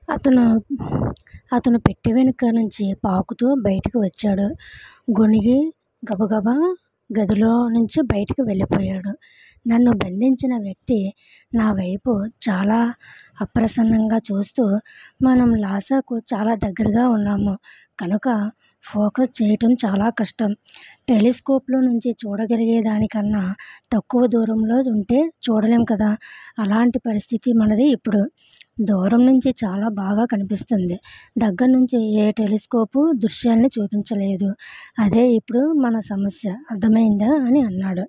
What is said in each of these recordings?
అతను అతను పెట్టె వెనుక నుంచి పాకుతూ బయటికి వచ్చాడు. గొణిగి గబగబా గదిలో నుంచి బయటికి వెళ్ళిపోయాడు. నన్ను బంధించిన వ్యక్తి నా వైపు చాలా అప్రసన్నంగా చూస్తూ, మనం లాసాకు చాలా దగ్గరగా ఉన్నాము కనుక ఫోకస్ చేయటం చాలా కష్టం. టెలిస్కోప్లో నుంచి చూడగలిగే దానికన్నా తక్కువ దూరంలో ఉంటే చూడలేం కదా. అలాంటి పరిస్థితి మనది ఇప్పుడు. దూరం నుంచి చాలా బాగా కనిపిస్తుంది. దగ్గర నుంచి ఏ టెలిస్కోపు దృశ్యాల్ని చూపించలేదు. అదే ఇప్పుడు మన సమస్య, అర్థమైందా అని అన్నాడు.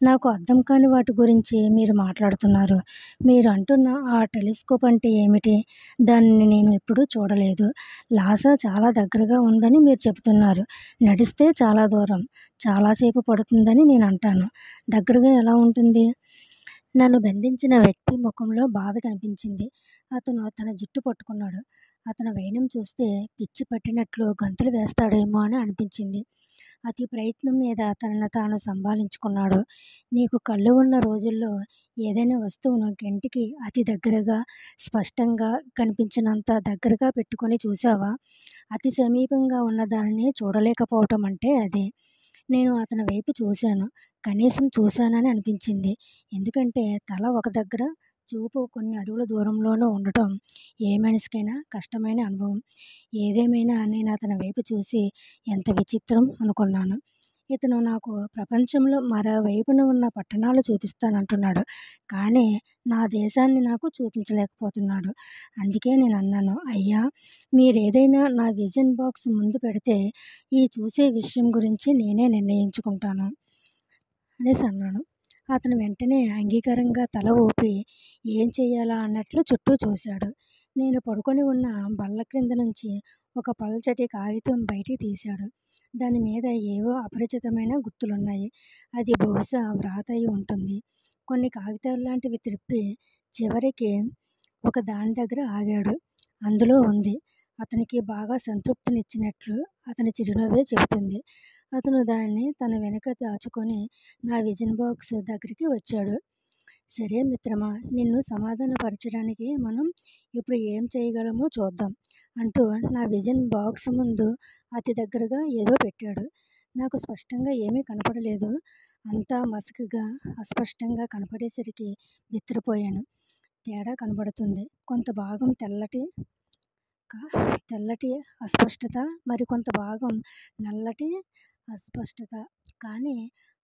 నాకు అర్థం కాని వాటి గురించి మీరు మాట్లాడుతున్నారు. మీరు అంటున్న ఆ టెలిస్కోప్ అంటే ఏమిటి? దానిని నేను ఎప్పుడూ చూడలేదు. లాసా చాలా దగ్గరగా ఉందని మీరు చెబుతున్నారు. నడిస్తే చాలా దూరం, చాలాసేపు పడుతుందని నేను అంటాను. దగ్గరగా ఎలా ఉంటుంది? నన్ను బంధించిన వ్యక్తి ముఖంలో బాధ కనిపించింది. అతను తన జుట్టు పట్టుకున్నాడు. అతని వైనం చూస్తే పిచ్చి పట్టినట్లు గంతులు వేస్తాడేమో అని అనిపించింది. అతి ప్రయత్నం మీద తనను తాను సంభాళించుకున్నాడు. నీకు కళ్ళు ఉన్న రోజుల్లో ఏదైనా వస్తువును కంటికి అతి దగ్గరగా, స్పష్టంగా కనిపించినంత దగ్గరగా పెట్టుకొని చూసావా? అతి సమీపంగా ఉన్న దానిని చూడలేకపోవటం అంటే అదే. నేను అతని వైపు చూశాను. కనీసం చూశానని అనిపించింది. ఎందుకంటే తల ఒక దగ్గర, చూపు కొన్ని అడుగుల దూరంలోనూ ఉండటం ఏ మనిషికైనా కష్టమైన అనుభవం. ఏదేమైనా నేను అతని వైపు చూసి ఎంత విచిత్రం అనుకున్నాను. ఇతను నాకు ప్రపంచంలో మరోవైపున ఉన్న పట్టణాలు చూపిస్తానంటున్నాడు. కానీ నా దేశాన్ని నాకు చూపించలేకపోతున్నాడు. అందుకే నేను అన్నాను, అయ్యా, మీరేదైనా నా విజన్ బాక్స్ ముందు పెడితే ఈ చూసే విషయం గురించి నేనే నిర్ణయించుకుంటాను అనేసి అన్నాను. అతను వెంటనే అంగీకారంగా తల ఊపి ఏం చెయ్యాలా అన్నట్లు చుట్టూ చూశాడు. నేను పడుకొని ఉన్న బల్ల క్రింద నుంచి ఒక పల్చటి కాగితం బయటికి తీశాడు. దాని మీద ఏవో అపరిచితమైన గుర్తులున్నాయి. అది బహుశా వ్రాత అయి ఉంటుంది. కొన్ని కాగితాలు లాంటివి త్రిప్పి చివరికి ఒక దాని దగ్గర ఆగాడు. అందులో ఉంది. అతనికి బాగా సంతృప్తినిచ్చినట్లు అతని చిరునవ్వే చెబుతుంది. అతను దానిని తన వెనుక దాచుకొని నా విజన్ బాక్స్ దగ్గరికి వచ్చాడు. సరే మిత్రమా, నిన్ను సమాధానపరచడానికి మనం ఇప్పుడు ఏం చేయగలమో చూద్దాం అంటూ నా విజన్ బాక్స్ ముందు అతి దగ్గరగా ఏదో పెట్టాడు. నాకు స్పష్టంగా ఏమీ కనపడలేదు. అంతా మసకగా, అస్పష్టంగా కనపడేసరికి బిత్తరపోయాను. తేడా కనబడుతుంది. కొంత భాగం తెల్లటి అస్పష్టత, మరికొంత భాగం నల్లటి అస్పష్టత. కానీ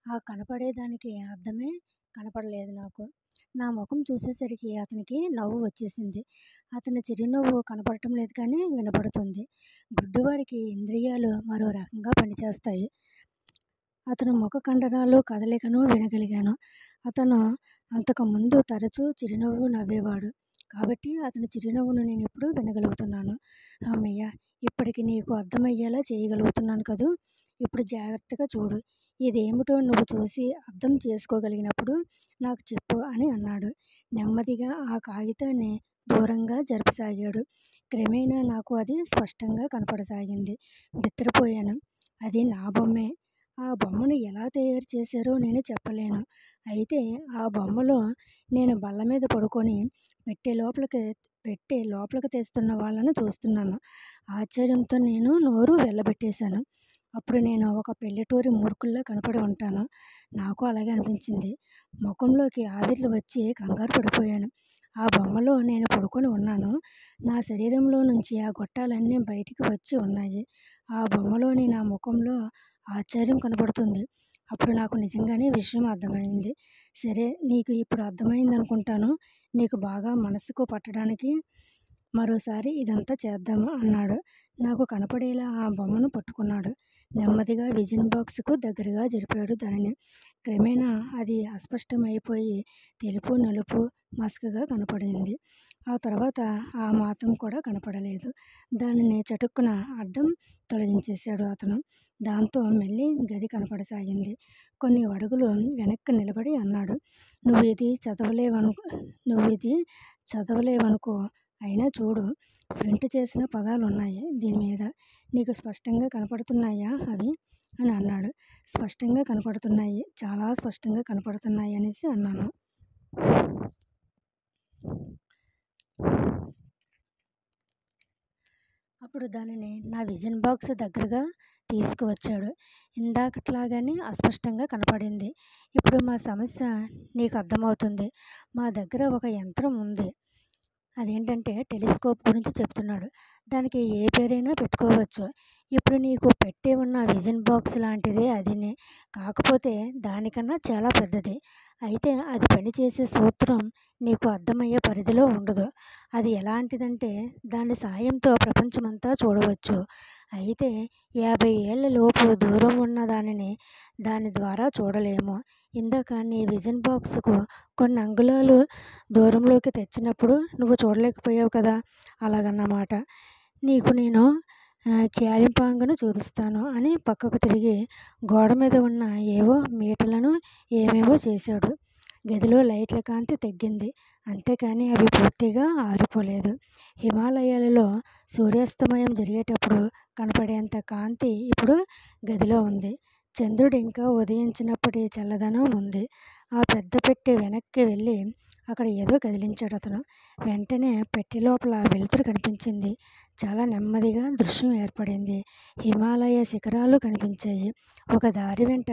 ఆ కనపడేదానికి అర్థమే కనపడలేదు నాకు. నా ముఖం చూసేసరికి అతనికి నవ్వు వచ్చేసింది. అతని చిరునవ్వు కనపడటం లేదు కానీ వినపడుతుంది. గుడ్డివాడికి ఇంద్రియాలు మరో రకంగా పనిచేస్తాయి. అతను ముఖ కండరాలు కదలికను వినగలిగాను. అతను అంతకుముందు తరచూ చిరునవ్వు నవ్వేవాడు. కాబట్టి అతని చిరునవ్వును నేను ఇప్పుడు వినగలుగుతున్నాను. అమ్మయ్య, ఇప్పటికి నీకు అర్థమయ్యేలా చేయగలుగుతున్నాను కదూ. ఇప్పుడు జాగ్రత్తగా చూడు. ఇదేమిటో నువ్వు చూసి అర్థం చేసుకోగలిగినప్పుడు నాకు చెప్పు అని అన్నాడు. నెమ్మదిగా ఆ కాగితాన్ని దూరంగా జరపసాగాడు. క్రమేణా నాకు అది స్పష్టంగా కనపడసాగింది. బిత్తరపోయాను. అది నా బొమ్మే. ఆ బొమ్మను ఎలా తయారు చేశారో నేను చెప్పలేను. అయితే ఆ బొమ్మలో నేను బల్ల మీద పడుకొని పెట్టె లోపలికి తెస్తున్న వాళ్ళను చూస్తున్నాను. ఆశ్చర్యంతో నేను నోరు వెళ్ళబెట్టేశాను. అప్పుడు నేను ఒక పల్లెటూరి మూర్ఖుల్లా కనపడి ఉంటాను. నాకు అలాగే అనిపించింది. ముఖంలోకి ఆవిర్లు వచ్చి కంగారు పడిపోయాను. ఆ బొమ్మలో నేను పడుకొని ఉన్నాను. నా శరీరంలో నుంచి ఆ గొట్టాలన్నీ బయటికి వచ్చి ఉన్నాయి. ఆ బొమ్మలోని నా ముఖంలో ఆశ్చర్యం కనబడుతుంది. అప్పుడు నాకు నిజంగానే విషయం అర్థమైంది. సరే, నీకు ఇప్పుడు అర్థమైందనుకుంటాను. నీకు బాగా మనసుకు పట్టడానికి మరోసారి ఇదంతా చేద్దాము అన్నాడు. నాకు కనపడేలా ఆ బొమ్మను పట్టుకున్నాడు. నెమ్మదిగా విజన్ బాక్స్కు దగ్గరగా జరిపాడు దానిని. క్రమేణా అది అస్పష్టమైపోయి తెలుపు, నలుపు, మసకగా కనపడింది. ఆ తర్వాత ఆ మాత్రం కూడా కనపడలేదు. దానిని చటుక్కున అడ్డం తొలగించేశాడు అతను. దాంతో మళ్ళీ గది కనపడసాగింది. కొన్ని అడుగులు వెనక్కి నిలబడి అన్నాడు, నువ్వు ఇది చదవలేవనుకో, అయినా చూడు, ప్రింట్ చేసిన పదాలున్నాయి దీని మీద. నీకు స్పష్టంగా కనపడుతున్నాయా అవి అని అన్నాడు. స్పష్టంగా కనపడుతున్నాయి, చాలా స్పష్టంగా కనపడుతున్నాయి అనేసి అన్నాను. అప్పుడు దానిని నా విజన్ బాక్స్ దగ్గరగా తీసుకువచ్చాడు. ఇందాకట్లాగానే అస్పష్టంగా కనపడింది. ఇప్పుడు మా సమస్య నీకు అర్థమవుతుంది. మా దగ్గర ఒక యంత్రం ఉంది. అదేంటంటే టెలిస్కోప్ గురించి చెప్తున్నాడు. దానికి ఏ పేరైనా పెట్టుకోవచ్చు. ఇప్పుడు నీకు పెట్టి ఉన్న విజన్ బాక్స్ లాంటిదే అదిని. కాకపోతే దానికన్నా చాలా పెద్దది. అయితే అది పనిచేసే సూత్రం నీకు అర్థమయ్యే పరిధిలో ఉండదు. అది ఎలాంటిదంటే దాని సాయంతో ప్రపంచమంతా చూడవచ్చు. అయితే 50 ఏళ్ల లోపు దూరం ఉన్న దాని ద్వారా చూడలేము. ఇందాక నీ విజన్ బాక్స్కు కొన్ని అంగుళాలు దూరంలోకి తెచ్చినప్పుడు నువ్వు చూడలేకపోయావు కదా, అలాగన్నమాట. నీకు నేను క్యాలింపాంగ్ను చూపిస్తాను అని పక్కకు తిరిగి గోడ మీద ఉన్న ఏవో మీటలను ఏమేమో చేశాడు. గదిలో లైట్ల కాంతి తగ్గింది. అంతేకాని అవి పూర్తిగా ఆరిపోలేదు. హిమాలయాలలో సూర్యాస్తమయం జరిగేటప్పుడు కనపడేంత కాంతి ఇప్పుడు గదిలో ఉంది. చంద్రుడు ఇంకా ఉదయించినప్పటి చల్లదనం ఉంది. ఆ పెద్ద పెట్టె వెనక్కి వెళ్ళి అక్కడ ఏదో కదిలించాడు అతను. వెంటనే పెట్టె లోపల వెలుతురు కనిపించింది. చాలా నెమ్మదిగా దృశ్యం ఏర్పడింది. హిమాలయ శిఖరాలు కనిపించాయి. ఒక దారి వెంట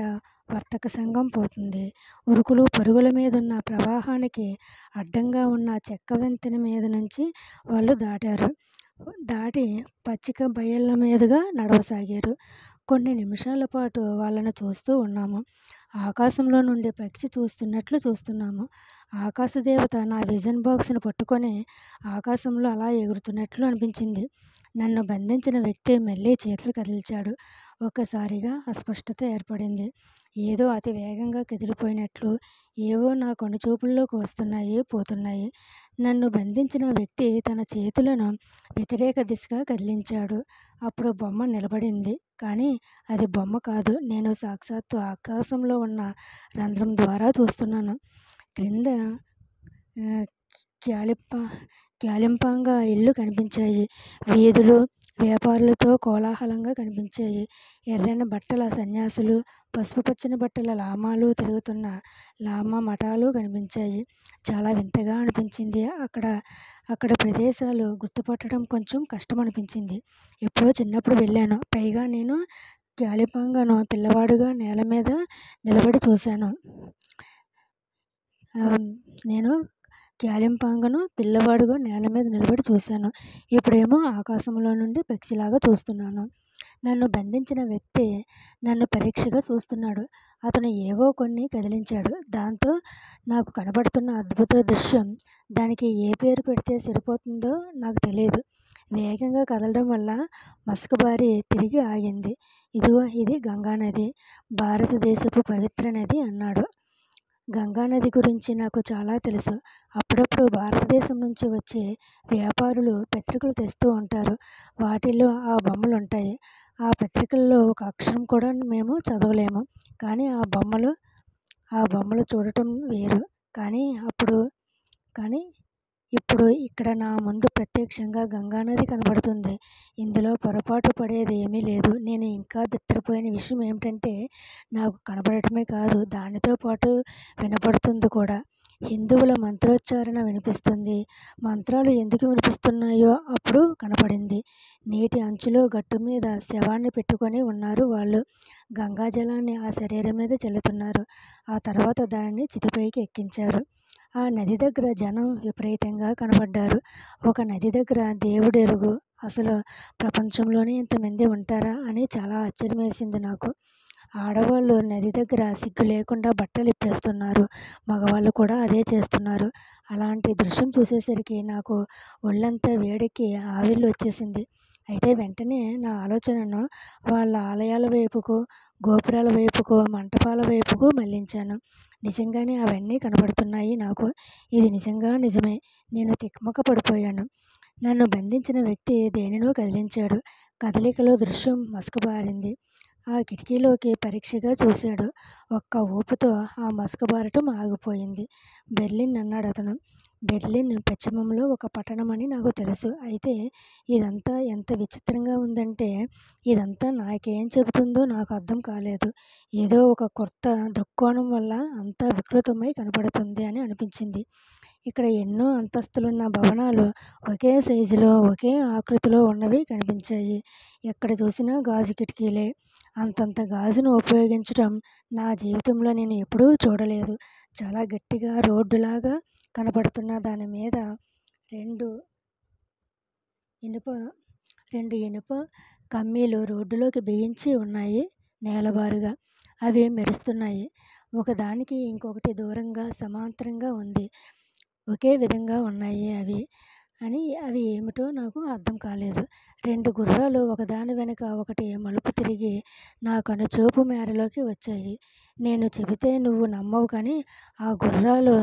వర్తక సంఘం పోతుంది. ఉరుకులు పరుగుల మీదున్న ప్రవాహానికి అడ్డంగా ఉన్న చెక్క వంతెన మీద నుంచి వాళ్ళు దాటి పచ్చిక బయళ్ళ మీదుగా నడవసాగారు. కొన్ని నిమిషాల పాటు వాళ్ళను చూస్తూ ఉన్నాము. ఆకాశంలో నుండి పక్షి చూస్తున్నట్లు చూస్తున్నాము. ఆకాశదేవత నా విజన్ బాక్స్ను పట్టుకొని ఆకాశంలో అలా ఎగురుతున్నట్లు అనిపించింది. నన్ను బంధించిన వ్యక్తి మళ్ళీ చేతులు కదిల్చాడు. ఒక్కసారిగా అస్పష్టత ఏర్పడింది. ఏదో అతి వేగంగా కదిలిపోయినట్లు ఏవో నా కనుచూపుల్లోకి వస్తున్నాయి, పోతున్నాయి. నన్ను బంధించిన వ్యక్తి తన చేతులను వ్యతిరేక దిశగా కదిలించాడు. అప్పుడు బొమ్మ నిలబడింది. కానీ అది బొమ్మ కాదు. నేను సాక్షాత్తు ఆకాశంలో ఉన్న రంధ్రం ద్వారా చూస్తున్నాను. క్రింద క్యాలింపాంగ్ ఇళ్ళు కనిపించాయి. వీధులు వ్యాపారులతో కోలాహలంగా కనిపించాయి. ఎర్రని బట్టల సన్యాసులు, పసుపు పచ్చని బట్టల లామాలు తిరుగుతున్న లామా మఠాలు కనిపించాయి. చాలా వింతగా అనిపించింది. అక్కడ ప్రదేశాలు గుర్తుపట్టడం కొంచెం కష్టం అనిపించింది. ఎప్పుడో చిన్నప్పుడు వెళ్ళాను. పైగా నేను క్యాలింపాంగ్ను పిల్లవాడుగా నేల మీద నిలబడి చూశాను. ఇప్పుడేమో ఆకాశంలో నుండి పక్షిలాగా చూస్తున్నాను. నన్ను బంధించిన వ్యక్తి నన్ను పరీక్షగా చూస్తున్నాడు. అతను ఏవో కొన్ని కదిలించాడు. దాంతో నాకు కనబడుతున్న అద్భుత దృశ్యం దానికి ఏ పేరు పెడితే సరిపోతుందో నాకు తెలియదు. వేగంగా కదలడం వల్ల మసకబారి తిరిగి ఆగింది. ఇదిగో ఇది గంగానది, భారతదేశపు పవిత్ర నది అన్నాడు. గంగానది గురించి నాకు చాలా తెలుసు. అప్పుడప్పుడు భారతదేశం నుంచి వచ్చే వ్యాపారులు పత్రికలు తెస్తూ ఉంటారు. వాటిల్లో ఆ బొమ్మలుంటాయి. ఆ పత్రికల్లో ఒక అక్షరం కూడా మేము చదవలేము. కానీ ఆ బొమ్మలు చూడటం వేరు. కానీ ఇప్పుడు ఇక్కడ నా ముందు ప్రత్యక్షంగా గంగానది కనబడుతుంది. ఇందులో పొరపాటు పడేది ఏమీ లేదు. నేను ఇంకా బిత్తరపోయిన విషయం ఏమిటంటే నాకు కనబడటమే కాదు, దానితో పాటు వినపడుతుంది కూడా. హిందువుల మంత్రోచ్చారణ వినిపిస్తుంది. మంత్రాలు ఎందుకు వినిపిస్తున్నాయో అప్పుడు కనపడింది. నీటి అంచులో గట్టు మీద శవాన్ని పెట్టుకొని ఉన్నారు వాళ్ళు. గంగాజలాన్ని ఆ శరీరం మీద చల్లుతున్నారు. ఆ తర్వాత దానిని చితిపైకి ఎక్కించారు. ఆ నది దగ్గర జనం విపరీతంగా కనబడ్డారు. ఒక నది దగ్గర దేవుడెరుగు, అసలు ప్రపంచంలోనే ఇంతమంది ఉంటారా అని చాలా ఆశ్చర్యం వేసింది నాకు. ఆడవాళ్ళు నది దగ్గర సిగ్గు లేకుండా బట్టలు ఇప్పేస్తున్నారు. మగవాళ్ళు కూడా అదే చేస్తున్నారు. అలాంటి దృశ్యం చూసేసరికి నాకు ఒళ్ళంతా వేడెక్కి ఆవిర్లు వచ్చేసింది. అయితే వెంటనే నా ఆలోచనను వాళ్ళ ఆలయాల వైపుకు, గోపురాల వైపుకు, మంటపాల వైపుకు మళ్లించాను. నిజంగానే అవన్నీ కనబడుతున్నాయి నాకు. ఇది నిజమే. నేను తికమక పడిపోయాను. నన్ను బంధించిన వ్యక్తి దేనినో కదిలించాడు. కదలికలో దృశ్యం మసకబారింది. ఆ కిటికీలోకి పరీక్షగా చూశాడు. ఒక్క ఊపుతో ఆ మసకబారటం ఆగిపోయింది. బెర్లిన్ అన్నాడు అతను. బెర్లిన్ పశ్చిమంలో ఒక పట్టణం అని నాకు తెలుసు. అయితే ఇదంతా ఎంత విచిత్రంగా ఉందంటే ఇదంతా నాకేం చెబుతుందో నాకు అర్థం కాలేదు. ఏదో ఒక కొత్త దృక్కోణం వల్ల అంతా వికృతమై కనపడుతుంది అని అనిపించింది. ఇక్కడ ఎన్నో అంతస్తులున్న భవనాలు ఒకే సైజులో ఒకే ఆకృతిలో ఉన్నవి కనిపించాయి. ఎక్కడ చూసినా గాజు కిటికీలే. అంతంత గాజును ఉపయోగించడం నా జీవితంలో నేను ఎప్పుడూ చూడలేదు. చాలా గట్టిగా రోడ్డులాగా కనపడుతున్న దాని మీద రెండు ఇనుప రెండు ఇనుప కమ్మీలు రోడ్డులోకి బిగించి ఉన్నాయి నేలబారుగా. అవి మెరుస్తున్నాయి. ఒకదానికి ఇంకొకటి దూరంగా సమాంతరంగా ఉంది. ఒకే విధంగా ఉన్నాయి అవి ఏమిటో నాకు అర్థం కాలేదు. 2 గుర్రాలు ఒకదాని వెనుక ఒకటి మలుపు తిరిగి నా కనుచూపు మేరలోకి వచ్చాయి. నేను చెబితే నువ్వు నమ్మవు కానీ ఆ గుర్రాలు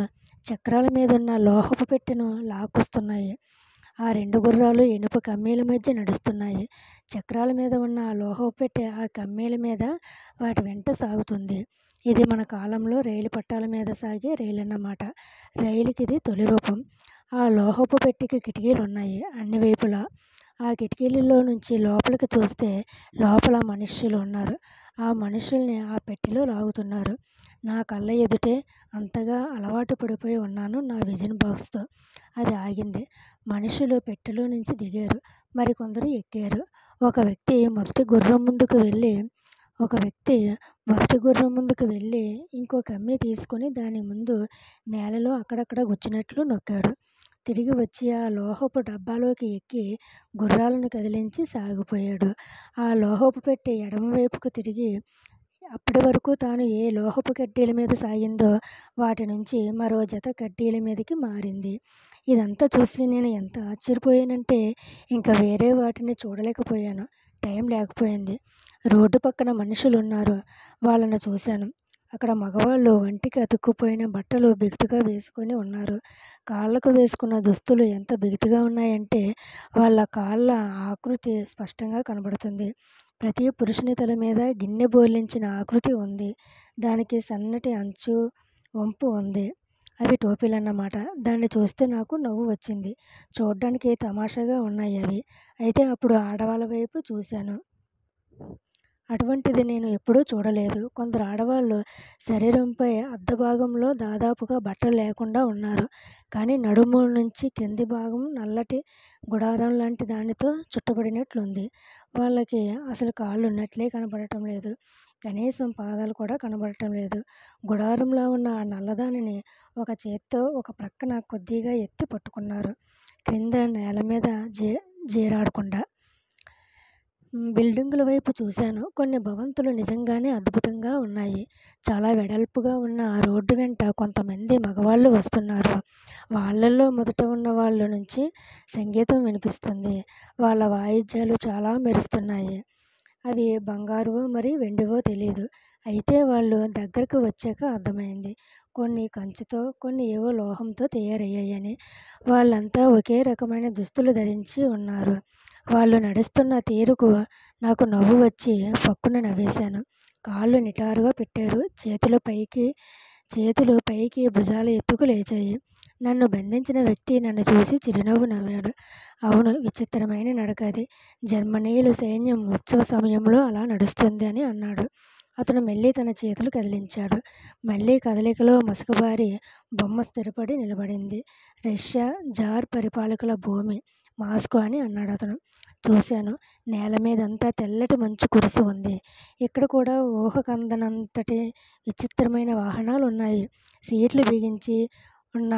చక్రాల మీదున్న లోహపు పెట్టెను లాక్కొస్తున్నాయి. ఆ 2 గుర్రాలు ఇనుప కమ్మీల మధ్య నడుస్తున్నాయి. చక్రాల మీద ఉన్న ఆ లోహపు పెట్టె ఆ కమ్మీల మీద వాటి వెంట సాగుతుంది. ఇది మన కాలంలో రైలు పట్టాల మీద సాగే రైలన్నమాట. రైలుకిది తొలి రూపం. ఆ లోహపు పెట్టెకి కిటికీలున్నాయి అన్ని వైపులా. ఆ కిటికీలలో నుంచి లోపలికి చూస్తే లోపల మనుష్యులు ఉన్నారు. ఆ మనుషుల్ని ఆ పెట్టెలో లాగుతున్నారు. నా కళ్ళ ఎదుటే అంతగా అలవాటు పడిపోయి ఉన్నాను నా విజన్ బాక్స్తో. అది ఆగింది. మనుషులు పెట్టెలో నుంచి దిగారు. మరికొందరు ఎక్కారు. ఒక వ్యక్తి మొదటి గుర్రం ముందుకు వెళ్ళి ఇంకో కమ్మీ తీసుకుని దాని ముందు నేలలో అక్కడక్కడ గుచ్చినట్లు నొక్కాడు. తిరిగి వచ్చి ఆ లోహపు డబ్బాలోకి ఎక్కి గుర్రాలను కదిలించి సాగిపోయాడు. ఆ లోహపు పెట్టె ఎడమవైపుకు తిరిగి అప్పటి వరకు తాను ఏ లోహపు కడ్డీల మీద సాగిందో వాటి నుంచి మరో జత కడ్డీల మీదకి మారింది. ఇదంతా చూసి నేను ఎంత ఆశ్చర్యపోయానంటే ఇంక వేరే వాటిని చూడలేకపోయాను. టైం లేకపోయింది. రోడ్డు పక్కన మనుషులున్నారు. వాళ్ళను చూశాను. అక్కడ మగవాళ్ళు ఒంటికి అతుక్కుపోయిన బట్టలు బిగుతుగా వేసుకొని ఉన్నారు. కాళ్ళకు వేసుకున్న దుస్తులు ఎంత బిగుతుగా ఉన్నాయంటే వాళ్ళ కాళ్ళ ఆకృతి స్పష్టంగా కనబడుతుంది. ప్రతి పురుషుని తల మీద గిన్నె బోర్లించిన ఆకృతి ఉంది. దానికి సన్నటి అంచు వంపు ఉంది. అవి టోపీలన్నమాట. దాన్ని చూస్తే నాకు నవ్వు వచ్చింది. చూడ్డానికి తమాషాగా ఉన్నాయి అవి. అయితే అప్పుడు ఆడవాళ్ళ వైపు చూశాను. అటువంటిది నేను ఎప్పుడూ చూడలేదు. కొందరు ఆడవాళ్ళు శరీరంపై అర్ధభాగంలో దాదాపుగా బట్టలు లేకుండా ఉన్నారు. కానీ నడుము నుంచి క్రింది భాగం నల్లటి గుడారం లాంటి దానితో చుట్టబడినట్లుంది. వాళ్ళకి అసలు కాళ్ళు ఉన్నట్లే కనబడటం లేదు. కనీసం పాదాలు కూడా కనబడటం లేదు. గుడారంలో ఉన్న ఆ నల్లదానిని ఒక చేత్తో ఒక ప్రక్కన కొద్దిగా ఎత్తి పట్టుకున్నారు. క్రింద నేల మీద జీరాడకుండా. బిల్డింగుల వైపు చూశాను. కొన్ని భవంతులు నిజంగానే అద్భుతంగా ఉన్నాయి. చాలా వెడల్పుగా ఉన్న ఆ రోడ్డు వెంట కొంతమంది మగవాళ్ళు వస్తున్నారు. వాళ్ళల్లో మొదట ఉన్న వాళ్ళ నుంచి సంగీతం వినిపిస్తుంది. వాళ్ళ వాయిద్యాలు చాలా మెరుస్తున్నాయి. అవి బంగారువో మరి వెండివో తెలీదు. అయితే వాళ్ళు దగ్గరకు వచ్చాక అర్థమైంది. కొన్ని కంచుతో కొన్ని ఏవో లోహంతో తయారయ్యాయని. వాళ్ళంతా ఒకే రకమైన దుస్తులు ధరించి ఉన్నారు. వాళ్ళు నడుస్తున్న తీరుకు నాకు నవ్వు వచ్చి పక్కున నవ్వేశాను. కాళ్ళు నిటారుగా పెట్టారు. చేతులు పైకి భుజాల ఎత్తుకు లేచాయి. నన్ను బంధించిన వ్యక్తి నన్ను చూసి చిరునవ్వు నవ్వాడు. అవును, విచిత్రమైన నడక అది. జర్మనీయుల సైన్యం ఉత్సవ సమయంలో అలా నడుస్తుంది అని అన్నాడు. అతను మళ్ళీ తన చేతులు కదిలించాడు. మళ్ళీ కదలికలో మసకబారి బొమ్మ స్థిరపడి నిలబడింది. రష్యా జార్ పరిపాలకుల భూమి మాస్కో అని అన్నాడు అతను. చూశాను. నేల మీదంతా తెల్లటి మంచు కురిసి ఉంది. ఇక్కడ కూడా ఊహకందనంతటి విచిత్రమైన వాహనాలు ఉన్నాయి. సీట్లు బిగించి ఉన్న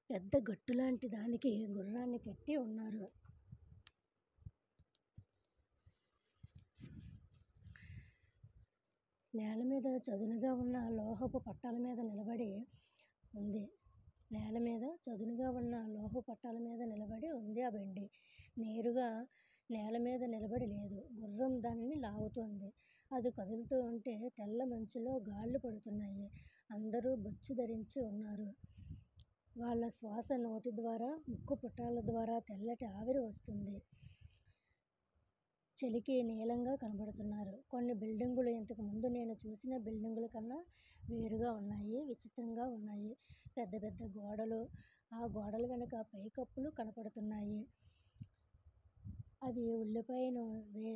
పెద్ద గట్టులాంటి దానికి గుర్రాన్ని కట్టి ఉన్నారు. నేల మీద చదునుగా ఉన్న లోహపు పట్టాల మీద నిలబడి ఉంది ఆ బండి. నేరుగా నేల మీద నిలబడి లేదు. గుర్రం దానిని లాగుతోంది. అది కదులుతూ ఉంటే తెల్ల మంచులో గాళ్ళు పడుతున్నాయి. అందరూ బొచ్చు ధరించి ఉన్నారు. వాళ్ళ శ్వాస నోటి ద్వారా ముక్కు పుటాల ద్వారా తెల్లటి ఆవిరి వస్తుంది. చలికి నీలంగా కనబడుతున్నారు. కొన్ని బిల్డింగులు ఇంతకు ముందు నేను చూసిన బిల్డింగుల కన్నా వేరుగా ఉన్నాయి. విచిత్రంగా ఉన్నాయి. పెద్ద పెద్ద గోడలు, ఆ గోడల వెనక పైకప్పులు కనపడుతున్నాయి. అవి ఉల్లిపాయను వే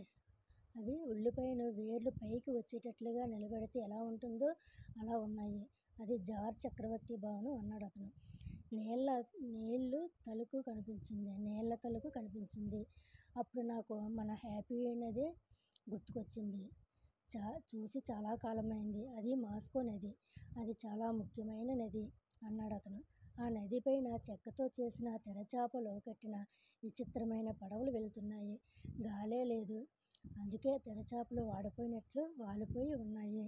అవి ఉల్లిపాయను వేర్లు పైకి వచ్చేటట్లుగా నిలబెడితే ఎలా ఉంటుందో అలా ఉన్నాయి. అది జార్ చక్రవర్తి భవనం అన్నాడు అతను. నీళ్ళ నీళ్ళు తలుపు కనిపించింది. నీళ్ళ తలుపు కనిపించింది. అప్పుడు నాకు మన హ్యాపీ నదే గుర్తుకొచ్చింది. చూసి చాలా కాలమైంది. అది మాస్కో నది. అది చాలా ముఖ్యమైన నది అన్నాడు అతను. ఆ నది పైన చెక్కతో చేసిన తెరచాపలో కట్టిన విచిత్రమైన పడవలు వెళుతున్నాయి. గాలే లేదు. అందుకే తెరచాపలు వాడిపోయినట్లు వాలిపోయి ఉన్నాయి.